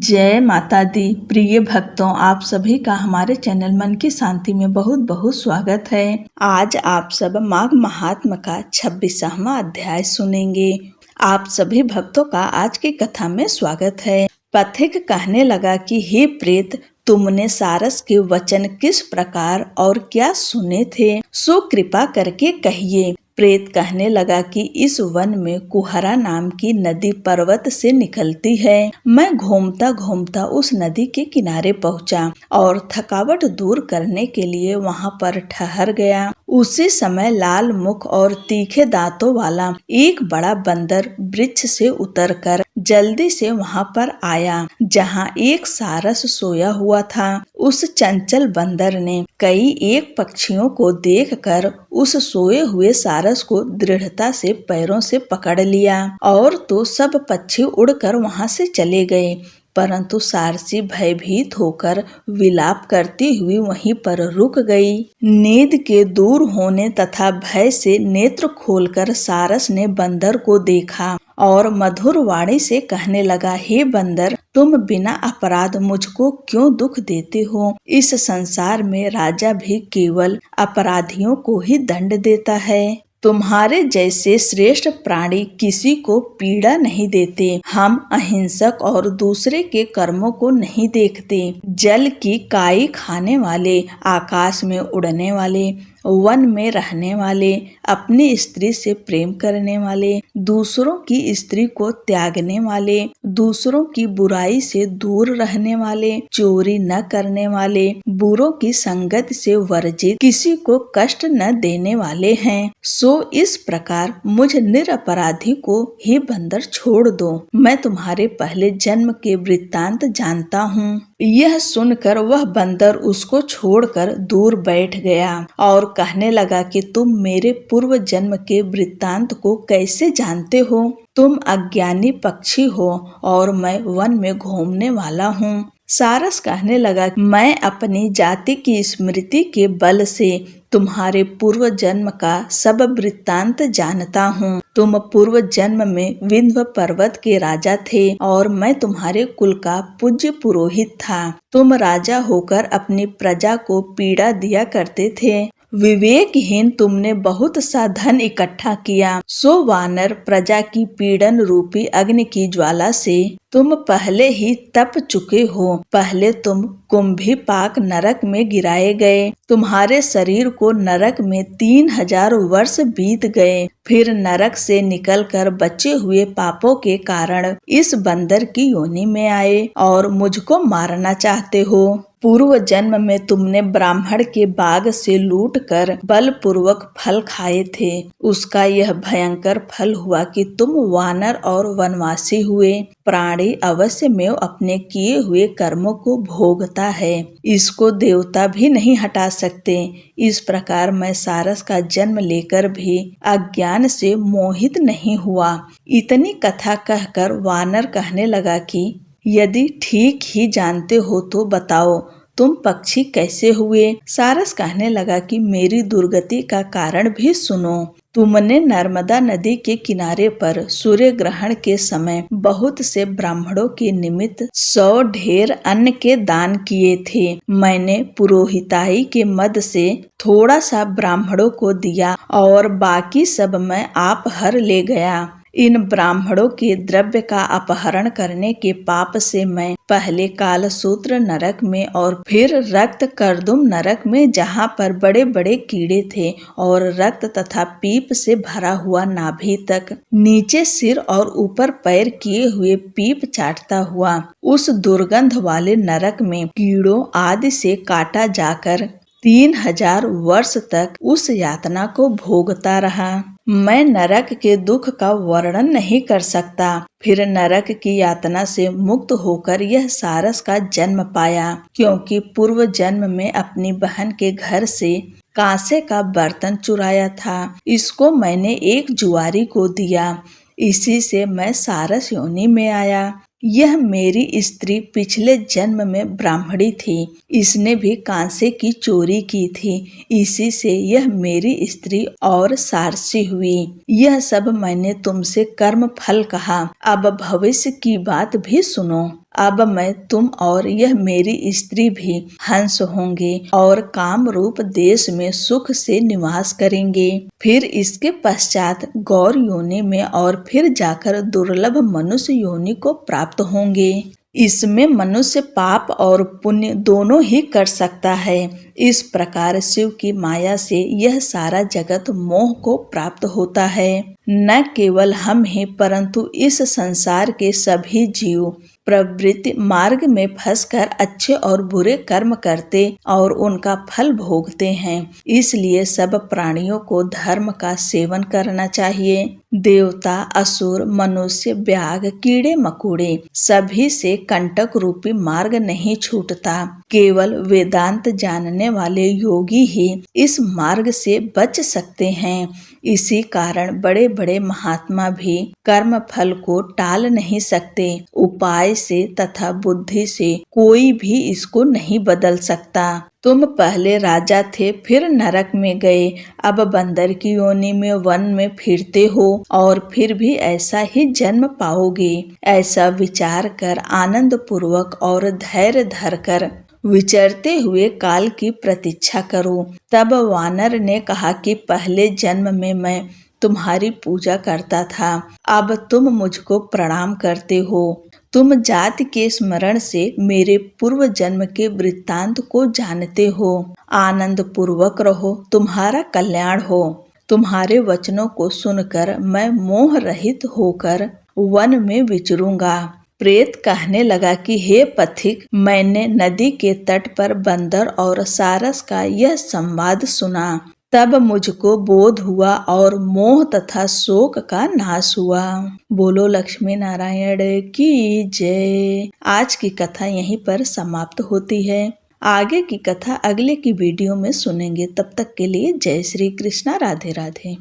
जय माता दी। प्रिय भक्तों, आप सभी का हमारे चैनल मन की शांति में बहुत बहुत स्वागत है। आज आप सब माघ महात्म का 26वां अध्याय सुनेंगे। आप सभी भक्तों का आज की कथा में स्वागत है। पथिक कहने लगा कि हे प्रेत, तुमने सारस के वचन किस प्रकार और क्या सुने थे, सो कृपा करके कहिए। प्रेत कहने लगा कि इस वन में कुहरा नाम की नदी पर्वत से निकलती है। मैं घूमता घूमता उस नदी के किनारे पहुंचा और थकावट दूर करने के लिए वहां पर ठहर गया। उसी समय लाल मुख और तीखे दांतों वाला एक बड़ा बंदर वृक्ष से उतरकर जल्दी से वहां पर आया जहां एक सारस सोया हुआ था। उस चंचल बंदर ने कई एक पक्षियों को देखकर उस सोए हुए सारस को दृढ़ता से पैरों से पकड़ लिया और तो सब पक्षी उड़कर वहां से चले गए, परंतु सारसी भयभीत होकर विलाप करती हुई वहीं पर रुक गई। नींद के दूर होने तथा भय से नेत्र खोलकर सारस ने बंदर को देखा और मधुर वाणी से कहने लगा, हे बंदर, तुम बिना अपराध मुझको क्यों दुख देते हो? इस संसार में राजा भी केवल अपराधियों को ही दंड देता है। तुम्हारे जैसे श्रेष्ठ प्राणी किसी को पीड़ा नहीं देते। हम अहिंसक और दूसरे के कर्मों को नहीं देखते। जल की काई खाने वाले, आकाश में उड़ने वाले, वन में रहने वाले, अपनी स्त्री से प्रेम करने वाले, दूसरों की स्त्री को त्यागने वाले, दूसरों की बुराई से दूर रहने वाले, चोरी न करने वाले, बुरों की संगत से वर्जित, किसी को कष्ट न देने वाले हैं। सो इस प्रकार मुझ निरपराधी को ही बंदर छोड़ दो। मैं तुम्हारे पहले जन्म के वृत्तांत जानता हूँ। यह सुनकर वह बंदर उसको छोड़कर दूर बैठ गया और कहने लगा कि तुम मेरे पूर्व जन्म के वृत्तांत को कैसे जानते हो? तुम अज्ञानी पक्षी हो और मैं वन में घूमने वाला हूँ। सारस कहने लगा, मैं अपनी जाति की स्मृति के बल से तुम्हारे पूर्व जन्म का सब वृत्तांत जानता हूँ। तुम पूर्व जन्म में विंध्य पर्वत के राजा थे और मैं तुम्हारे कुल का पूज्य पुरोहित था। तुम राजा होकर अपनी प्रजा को पीड़ा दिया करते थे। विवेकहीन तुमने बहुत सा धन इकट्ठा किया, सो वानर प्रजा की पीड़न रूपी अग्नि की ज्वाला से तुम पहले ही तप चुके हो। पहले तुम कुंभीपाक नरक में गिराए गए। तुम्हारे शरीर को नरक में 3000 वर्ष बीत गए। फिर नरक से निकलकर बचे हुए पापों के कारण इस बंदर की योनि में आए और मुझको मारना चाहते हो। पूर्व जन्म में तुमने ब्राह्मण के बाग से लूटकर बलपूर्वक फल खाए थे। उसका यह भयंकर फल हुआ कि तुम वानर और वनवासी हुए। प्राणी अवश्य में अपने किए हुए कर्मों को भोगता है, इसको देवता भी नहीं हटा सकते। इस प्रकार मैं सारस का जन्म लेकर भी अज्ञान से मोहित नहीं हुआ। इतनी कथा कहकर वानर कहने लगा कि यदि ठीक ही जानते हो तो बताओ, तुम पक्षी कैसे हुए? सारस कहने लगा कि मेरी दुर्गति का कारण भी सुनो। तुमने नर्मदा नदी के किनारे पर सूर्य ग्रहण के समय बहुत से ब्राह्मणों के निमित्त 100 ढेर अन्न के दान किए थे। मैंने पुरोहिताई के मद से थोड़ा सा ब्राह्मणों को दिया और बाकी सब मैं आप हर ले गया। इन ब्राह्मणों के द्रव्य का अपहरण करने के पाप से मैं पहले कालसूत्र नरक में और फिर रक्त कर्दुम नरक में, जहाँ पर बड़े बड़े कीड़े थे और रक्त तथा पीप से भरा हुआ नाभि तक, नीचे सिर और ऊपर पैर किए हुए पीप चाटता हुआ उस दुर्गंध वाले नरक में कीड़ों आदि से काटा जाकर 3000 वर्ष तक उस यातना को भोगता रहा। मैं नरक के दुख का वर्णन नहीं कर सकता। फिर नरक की यातना से मुक्त होकर यह सारस का जन्म पाया, क्योंकि पूर्व जन्म में अपनी बहन के घर से कांसे का बर्तन चुराया था। इसको मैंने एक जुआरी को दिया, इसी से मैं सारस योनि में आया। यह मेरी स्त्री पिछले जन्म में ब्राह्मणी थी। इसने भी कांसे की चोरी की थी, इसी से यह मेरी स्त्री और सारसी हुई। यह सब मैंने तुमसे कर्म फल कहा। अब भविष्य की बात भी सुनो। अब मैं, तुम और यह मेरी स्त्री भी हंस होंगे और काम रूप देश में सुख से निवास करेंगे। फिर इसके पश्चात गौर योनि में और फिर जाकर दुर्लभ मनुष्य योनि को प्राप्त होंगे। इसमें मनुष्य पाप और पुण्य दोनों ही कर सकता है। इस प्रकार शिव की माया से यह सारा जगत मोह को प्राप्त होता है। न केवल हम ही परंतु इस संसार के सभी जीव प्रवृत्ति मार्ग में फंसकर अच्छे और बुरे कर्म करते और उनका फल भोगते हैं। इसलिए सब प्राणियों को धर्म का सेवन करना चाहिए। देवता, असुर, मनुष्य, व्याघ, कीड़े मकोड़े सभी से कंटक रूपी मार्ग नहीं छूटता। केवल वेदांत जानने वाले योगी ही इस मार्ग से बच सकते हैं। इसी कारण बड़े बड़े महात्मा भी कर्म फल को टाल नहीं सकते। उपाय से तथा बुद्धि से कोई भी इसको नहीं बदल सकता। तुम पहले राजा थे, फिर नरक में गए, अब बंदर की योनि में वन में फिरते हो और फिर भी ऐसा ही जन्म पाओगे। ऐसा विचार कर आनंद पूर्वक और धैर्य धरकर विचरते हुए काल की प्रतीक्षा करो। तब वानर ने कहा कि पहले जन्म में मैं तुम्हारी पूजा करता था, अब तुम मुझको प्रणाम करते हो। तुम जाति के स्मरण से मेरे पूर्व जन्म के वृत्तांत को जानते हो। आनंद पूर्वक रहो, तुम्हारा कल्याण हो। तुम्हारे वचनों को सुनकर मैं मोह रहित होकर वन में विचरूंगा। प्रेत कहने लगा कि हे पथिक, मैंने नदी के तट पर बंदर और सारस का यह संवाद सुना। तब मुझको बोध हुआ और मोह तथा शोक का नाश हुआ। बोलो लक्ष्मी नारायण की जय। आज की कथा यहीं पर समाप्त होती है। आगे की कथा अगले की वीडियो में सुनेंगे। तब तक के लिए जय श्री कृष्णा, राधे राधे।